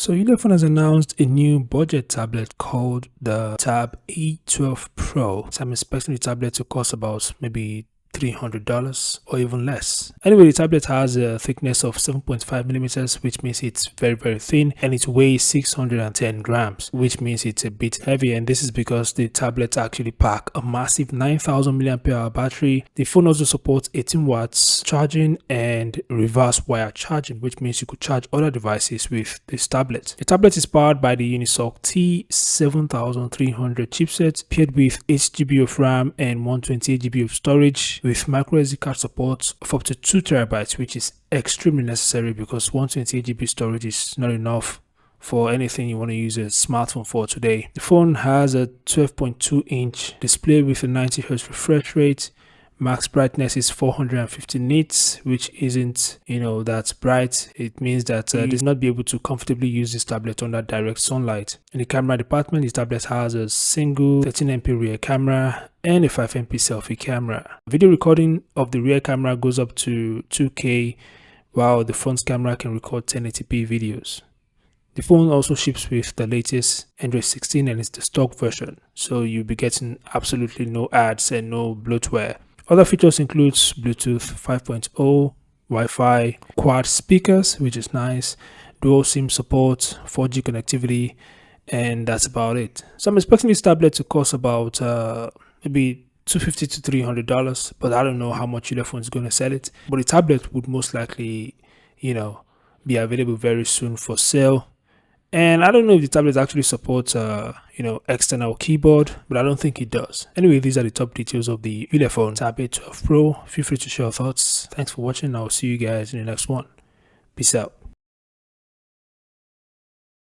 So Ulefone has announced a new budget tablet called the Tab A12 Pro. So I'm expecting the tablet to cost about maybe $300 or even less. Anyway, the tablet has a thickness of 7.5 millimeters, which means it's very thin, and it weighs 610 grams, which means it's a bit heavy. And this is because the tablets actually pack a massive 9000 mAh battery. The phone also supports 18 watts charging and reverse wire charging, which means you could charge other devices with this tablet. The tablet is powered by the Unisoc T7300 chipset, paired with 8GB of RAM and 128GB of storage, with micro SD card support of up to 2 terabytes, which is extremely necessary because 128GB storage is not enough for anything you want to use a smartphone for today. The phone has a 12.2-inch display with a 90Hz refresh rate. Max brightness is 450 nits, which isn't, that bright. It means that it does not be able to comfortably use this tablet under direct sunlight. In the camera department, the tablet has a single 13MP rear camera and a 5MP selfie camera. Video recording of the rear camera goes up to 2K, while the front camera can record 1080p videos. The phone also ships with the latest Android 16 and it's the stock version, so you'll be getting absolutely no ads and no bloatware. Other features include Bluetooth 5.0, Wi-Fi, quad speakers, which is nice, dual SIM support, 4G connectivity, and that's about it. So I'm expecting this tablet to cost about maybe $250 to $300, but I don't know how much Ulefone is going to sell it. But the tablet would most likely, be available very soon for sale. And I don't know if the tablet actually supports, external keyboard, but I don't think it does. Anyway, these are the top details of the Ulefone Tab A12 Pro. Feel free to share your thoughts. Thanks for watching. I'll see you guys in the next one. Peace out.